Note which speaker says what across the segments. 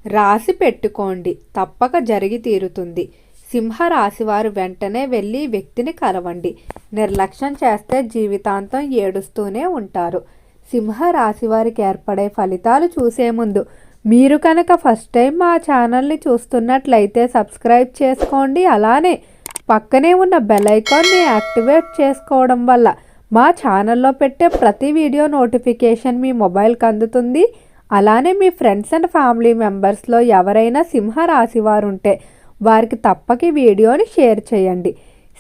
Speaker 1: రాసి పెట్టుకోండి, తప్పక జరిగి తీరుతుంది. సింహరాశి వారు వెంటనే వెళ్ళి వ్యక్తిని కలవండి. నిర్లక్ష్యం చేస్తే జీవితాంతం ఏడుస్తూనే ఉంటారు. సింహరాశి వారికి ఏర్పడే ఫలితాలు చూసే ముందు మీరు కనుక ఫస్ట్ టైం మా ఛానల్ని చూస్తున్నట్లయితే సబ్స్క్రైబ్ చేసుకోండి. అలానే పక్కనే ఉన్న బెల్ ఐకాన్ని యాక్టివేట్ చేసుకోవడం వల్ల మా ఛానల్లో పెట్టే ప్రతి వీడియో నోటిఫికేషన్ మీ మొబైల్కి అందుతుంది. అలానే మీ ఫ్రెండ్స్ అండ్ ఫ్యామిలీ మెంబర్స్లో ఎవరైనా సింహరాశి వారు ఉంటే వారికి తప్పక ఈ వీడియోని షేర్ చేయండి.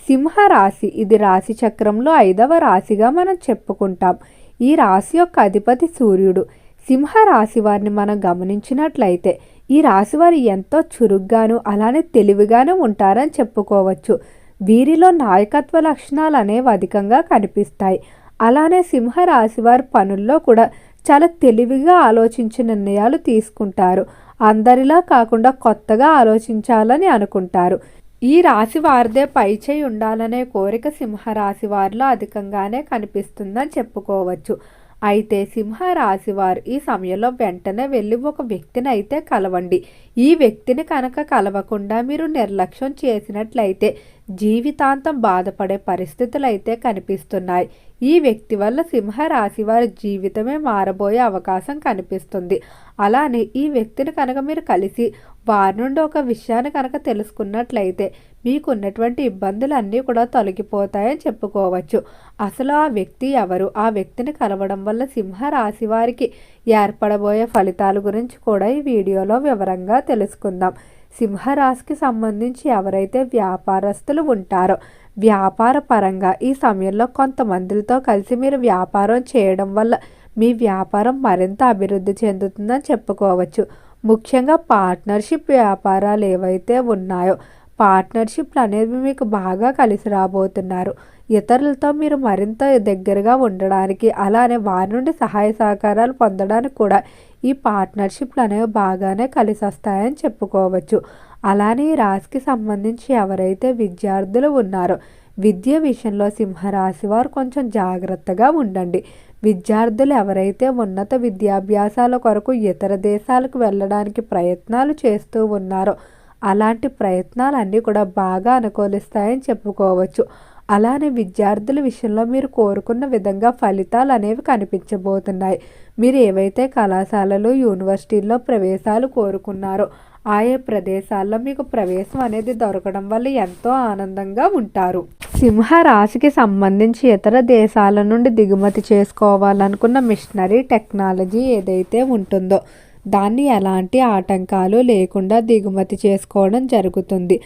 Speaker 1: సింహరాశి ఇది రాశి చక్రంలో 5వ రాశిగా మనం చెప్పుకుంటాం. ఈ రాశి యొక్క అధిపతి సూర్యుడు. సింహరాశి వారిని మనం గమనించినట్లయితే ఈ రాశి వారు ఎంతో చురుగ్గాను అలానే తెలివిగాను ఉంటారని చెప్పుకోవచ్చు. వీరిలో నాయకత్వ లక్షణాలు అనేవి అధికంగా కనిపిస్తాయి. అలానే సింహరాశి వారి పనుల్లో కూడా చాలా తెలివిగా ఆలోచించి నిర్ణయాలు తీసుకుంటారు. అందరిలా కాకుండా కొత్తగా ఆలోచించాలని అనుకుంటారు. ఈ రాశి వారిదే పైచేయి ఉండాలనే కోరిక సింహరాశి వారిలో అధికంగానే కనిపిస్తుందని చెప్పుకోవచ్చు. అయితే సింహరాశి వారు ఈ సమయంలో వెంటనే వెళ్ళి ఒక వ్యక్తిని అయితే కలవండి. ఈ వ్యక్తిని కనుక కలవకుండా మీరు నిర్లక్ష్యం చేసినట్లయితే జీవితాంతం బాధపడే పరిస్థితులు అయితే కనిపిస్తున్నాయి. ఈ వ్యక్తి వల్ల సింహరాశి వారి జీవితమే మారబోయే అవకాశం కనిపిస్తుంది. అలానే ఈ వ్యక్తిని కనుక మీరు కలిసి వారి నుండి ఒక విషయాన్ని కనుక తెలుసుకున్నట్లయితే మీకున్నటువంటి ఇబ్బందులన్నీ కూడా తొలగిపోతాయని చెప్పుకోవచ్చు. అసలు ఆ వ్యక్తి ఎవరు, ఆ వ్యక్తిని కలవడం వల్ల సింహరాశి వారికి ఏర్పడబోయే ఫలితాల గురించి కూడా ఈ వీడియోలో వివరంగా తెలుసుకుందాం. సింహరాశికి సంబంధించి ఎవరైతే వ్యాపారస్తులు ఉంటారో వ్యాపార పరంగా ఈ సమయంలో కొంతమందితో కలిసి మీరు వ్యాపారం చేయడం వల్ల మీ వ్యాపారం మరింత అభివృద్ధి చెందుతుందని చెప్పుకోవచ్చు. ముఖ్యంగా పార్ట్నర్షిప్ వ్యాపారాలు ఏవైతే ఉన్నాయో పార్ట్నర్షిప్లు అనేవి మీకు బాగా కలిసి రాబోతున్నారు. ఇతరులతో మీరు మరింత దగ్గరగా ఉండడానికి అలానే వారి నుండి సహాయ సహకారాలు పొందడానికి కూడా ఈ పార్ట్నర్షిప్లు అనేవి బాగానే కలిసి వస్తాయని చెప్పుకోవచ్చు. అలానే ఈ రాశికి సంబంధించి ఎవరైతే విద్యార్థులు ఉన్నారో విద్య విషయంలో సింహరాశి వారు కొంచెం జాగ్రత్తగా ఉండండి. విద్యార్థులు ఎవరైతే ఉన్నత విద్యాభ్యాసాల కొరకు ఇతర దేశాలకు వెళ్ళడానికి ప్రయత్నాలు చేస్తూ ఉన్నారో అలాంటి ప్రయత్నాలన్నీ కూడా బాగా అనుకూలిస్తాయని చెప్పుకోవచ్చు. అలానే విద్యార్థుల విషయంలో మీరు కోరుకున్న విధంగా ఫలితాలు అనేవి కనిపించబోతున్నాయి. మీరు ఏవైతే కళాశాలలు యూనివర్సిటీల్లో ప్రవేశాలు కోరుకున్నారో ఆయా ప్రదేశాల్లో మీకు ప్రవేశం అనేది దొరకడం వల్ల ఎంతో ఆనందంగా ఉంటారు. సింహరాశికి సంబంధించి ఇతర దేశాల నుండి దిగుమతి చేసుకోవాలనుకున్న మిషనరీ టెక్నాలజీ ఏదైతే ఉంటుందో దాన్ని ఎలాంటి ఆటంకాలు లేకుండా దిగుమతి చేసుకోవడం జరుగుతుంది.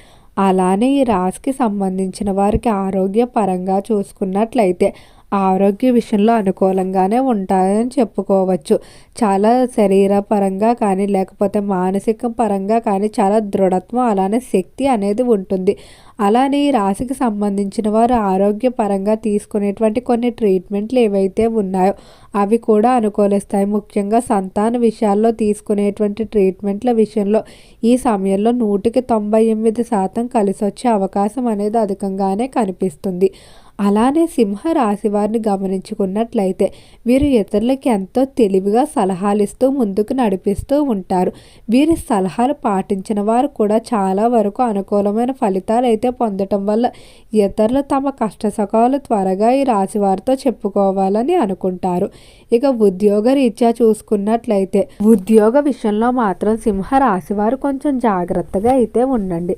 Speaker 1: అలానే ఈ రాశికి సంబంధించిన వారికి ఆరోగ్యపరంగా చూసుకున్నట్లయితే ఆరోగ్య విషయంలో అనుకూలంగానే ఉంటాయని చెప్పుకోవచ్చు. చాలా శరీరపరంగా కానీ లేకపోతే మానసిక పరంగా కానీ చాలా దృఢత్వం అలానే శక్తి అనేది ఉంటుంది. అలానే ఈ రాశికి సంబంధించిన వారు ఆరోగ్యపరంగా తీసుకునేటువంటి కొన్ని ట్రీట్మెంట్లు ఏవైతే ఉన్నాయో అవి కూడా అనుకూలిస్తాయి. ముఖ్యంగా సంతాన విషయాల్లో తీసుకునేటువంటి ట్రీట్మెంట్ల విషయంలో ఈ సమయంలో 100% కలిసి వచ్చే అవకాశం అనేది అధికంగానే కనిపిస్తుంది. అలానే సింహరాశి వారిని గమనించుకున్నట్లయితే వీరు ఇతరులకి ఎంతో తెలివిగా సలహాలు ఇస్తూ ముందుకు నడిపిస్తూ ఉంటారు. వీరి సలహాలు పాటించిన వారు కూడా చాలా వరకు అనుకూలమైన ఫలితాలు అయితే పొందటం వల్ల ఇతరులు తమ కష్టసుఖాలు త్వరగా ఈ రాశి వారితో చెప్పుకోవాలని అనుకుంటారు. ఇక ఉద్యోగ రీత్యా చూసుకున్నట్లయితే ఉద్యోగ విషయంలో మాత్రం సింహరాశి వారు కొంచెం జాగ్రత్తగా అయితే ఉండండి.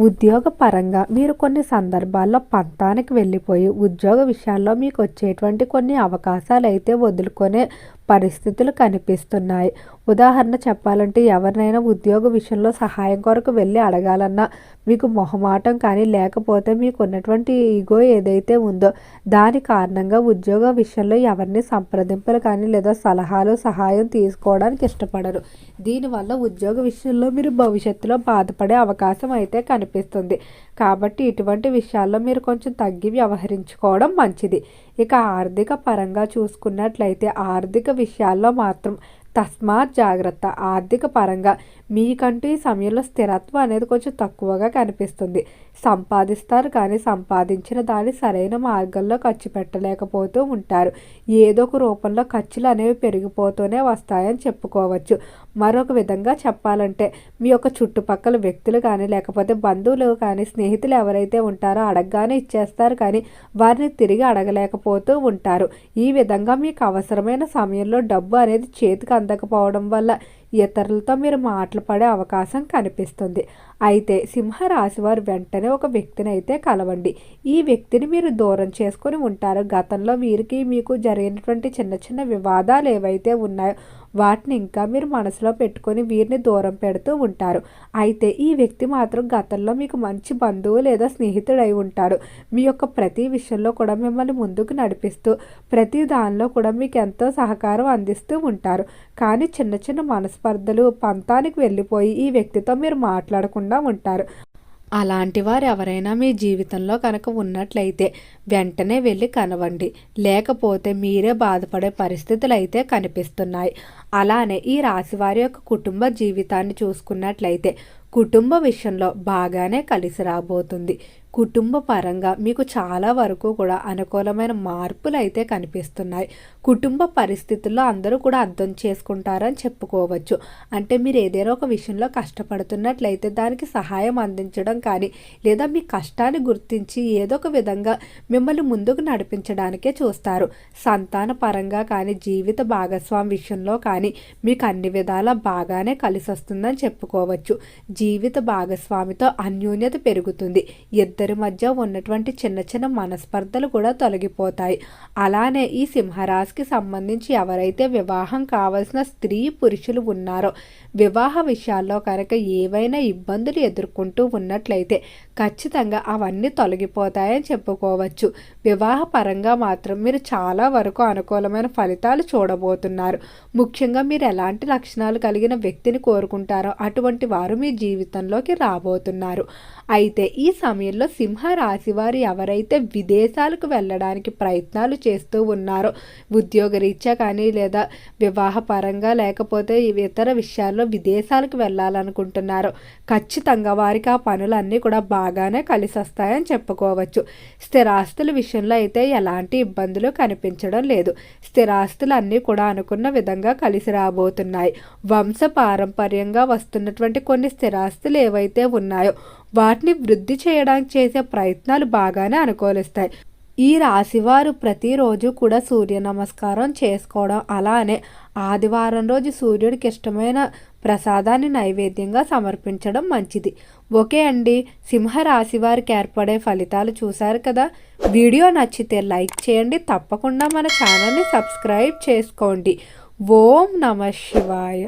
Speaker 1: ఉద్యోగ పరంగా మీరు కొన్ని సందర్భాల్లో పంతానికి వెళ్ళిపోయి ఉద్యోగ విషయాల్లో మీకు వచ్చేటువంటి కొన్ని అవకాశాలు అయితే వదులుకునే పరిస్థితులు కనిపిస్తున్నాయి. ఉదాహరణ చెప్పాలంటే ఎవరినైనా ఉద్యోగ విషయంలో సహాయం కొరకు వెళ్ళి అడగాలన్నా మీకు మొహమాటం కానీ లేకపోతే మీకు ఉన్నటువంటి ఈగో ఏదైతే ఉందో దాని కారణంగా ఉద్యోగ విషయంలో ఎవరిని సంప్రదింపులు కానీ లేదా సలహాలు సహాయం తీసుకోవడానికి ఇష్టపడరు. దీనివల్ల ఉద్యోగ విషయంలో మీరు భవిష్యత్తులో బాధపడే అవకాశం అయితే కనిపిస్తుంది. కాబట్టి ఇటువంటి విషయాల్లో మీరు కొంచెం తగ్గి వ్యవహరించుకోవడం మంచిది. ఇక ఆర్థిక పరంగా చూసుకున్నట్లయితే ఆర్థిక విషయాల్లో మాత్రం తస్మాత్ జాగ్రత్త. ఆర్థిక పరంగా మీకంటూ ఈ సమయంలో స్థిరత్వం అనేది కొంచెం తక్కువగా కనిపిస్తుంది. సంపాదిస్తారు కానీ సంపాదించిన దాన్ని సరైన మార్గంలో ఖర్చు పెట్టలేకపోతూ ఉంటారు. ఏదో ఒక రూపంలో ఖర్చులు అనేవి పెరిగిపోతూనే వస్తాయని చెప్పుకోవచ్చు. మరొక విధంగా చెప్పాలంటే మీ యొక్క చుట్టుపక్కల వ్యక్తులు కానీ లేకపోతే బంధువులు కానీ స్నేహితులు ఎవరైతే ఉంటారో అడగగానే ఇచ్చేస్తారు, కానీ వారిని తిరిగి అడగలేకపోతూ ఉంటారు. ఈ విధంగా మీకు అవసరమైన సమయంలో డబ్బు అనేది చేతికి అందకపోవడం వల్ల ఇతరులతో మీరు మాటలు పడే అవకాశం కనిపిస్తుంది. అయితే సింహరాశి వారు వెంటనే ఒక వ్యక్తిని అయితే కలవండి. ఈ వ్యక్తిని మీరు దూరం చేసుకొని ఉంటారు. గతంలో వీరికి మీకు జరిగినటువంటి చిన్న చిన్న వివాదాలు ఏవైతే ఉన్నాయో వాటిని ఇంకా మీరు మనసులో పెట్టుకొని వీరిని దూరం పెడుతూ ఉంటారు. అయితే ఈ వ్యక్తి మాత్రం గతంలో మీకు మంచి బంధువు లేదా స్నేహితుడై ఉంటాడు. మీ యొక్క ప్రతి విషయంలో కూడా మిమ్మల్ని ముందుకు నడిపిస్తూ ప్రతి దానిలో కూడా మీకు ఎంతో సహకారం అందిస్తూ ఉంటారు. కానీ చిన్న చిన్న మనస్పర్ధలు పంతానికి వెళ్ళిపోయి ఈ వ్యక్తితో మీరు మాట్లాడకుండా ఉంటారు. అలాంటి వారు ఎవరైనా మీ జీవితంలో కనుక ఉన్నట్లయితే వెంటనే వెళ్ళి కనవండి, లేకపోతే మీరే బాధపడే పరిస్థితులు అయితే కనిపిస్తున్నాయి. అలానే ఈ రాశి వారి యొక్క కుటుంబ జీవితాన్ని చూసుకున్నట్లయితే కుటుంబ విషయంలో బాగానే కలిసి రాబోతుంది. కుటుంబ పరంగా మీకు చాలా వరకు కూడా అనుకూలమైన మార్పులు అయితే కనిపిస్తున్నాయి. కుటుంబ పరిస్థితుల్లో అందరూ కూడా అర్థం చేసుకుంటారని చెప్పుకోవచ్చు. అంటే మీరు ఏదైనా ఒక విషయంలో కష్టపడుతున్నట్లయితే దానికి సహాయం అందించడం కానీ లేదా మీ కష్టాన్ని గుర్తించి ఏదో ఒక విధంగా మిమ్మల్ని ముందుకు నడిపించడానికే చూస్తారు. సంతాన పరంగా కానీ జీవిత భాగస్వామి విషయంలో కానీ మీకు అన్ని విధాలా బాగానే కలిసి వస్తుందని చెప్పుకోవచ్చు. జీవిత భాగస్వామితో అన్యోన్యత పెరుగుతుంది. ఇద్దరి మధ్య ఉన్నటువంటి చిన్న చిన్న మనస్పర్ధలు కూడా తొలగిపోతాయి. అలానే ఈ సింహరాశికి సంబంధించి ఎవరైతే వివాహం కావలసిన స్త్రీ పురుషులు ఉన్నారో వివాహ విషయాల్లో కనుక ఏవైనా ఇబ్బందులు ఎదుర్కొంటూ ఉన్నట్లయితే ఖచ్చితంగా అవన్నీ తొలగిపోతాయని చెప్పుకోవచ్చు. వివాహ పరంగా మాత్రం మీరు చాలా వరకు అనుకూలమైన ఫలితాలు చూడబోతున్నారు. ముఖ్యంగా మీరు ఎలాంటి లక్షణాలు కలిగిన వ్యక్తిని కోరుకుంటారో అటువంటి వారు మీ జీవితంలోకి రాబోతున్నారు. అయితే ఈ సమయంలో సింహరాశి వారు ఎవరైతే విదేశాలకు వెళ్ళడానికి ప్రయత్నాలు చేస్తూ ఉన్నారో ఉద్యోగరీత్యా కానీ లేదా వివాహ పరంగా లేకపోతే ఇతర విషయాల్లో విదేశాలకు వెళ్ళాలనుకుంటున్నారో ఖచ్చితంగా వారికి ఆ పనులన్నీ కూడా బాగానే కలిసి వస్తాయని చెప్పుకోవచ్చు. స్థిరాస్తుల విషయంలో అయితే ఎలాంటి ఇబ్బందులు కనిపించడం లేదు. స్థిరాస్తులు అన్నీ కూడా అనుకున్న విధంగా కలిసి రాబోతున్నాయి. వంశ పారంపర్యంగా వస్తున్నటువంటి కొన్ని స్థిరాస్తులు ఏవైతే ఉన్నాయో వాటిని వృద్ధి చేయడానికి చేసే ప్రయత్నాలు బాగానే అనుకూలిస్తాయి. ఈ రాశివారు ప్రతిరోజు కూడా సూర్య నమస్కారం చేసుకోవడం, అలానే ఆదివారం రోజు సూర్యుడికి ఇష్టమైన ప్రసాదాన్ని నైవేద్యంగా సమర్పించడం మంచిది. ఓకే అండి, సింహరాశి వారికి ఏర్పడే ఫలితాలు చూశారు కదా. వీడియో నచ్చితే లైక్ చేయండి, తప్పకుండా మన ఛానల్ని సబ్స్క్రైబ్ చేసుకోండి. ఓం నమః శివాయ.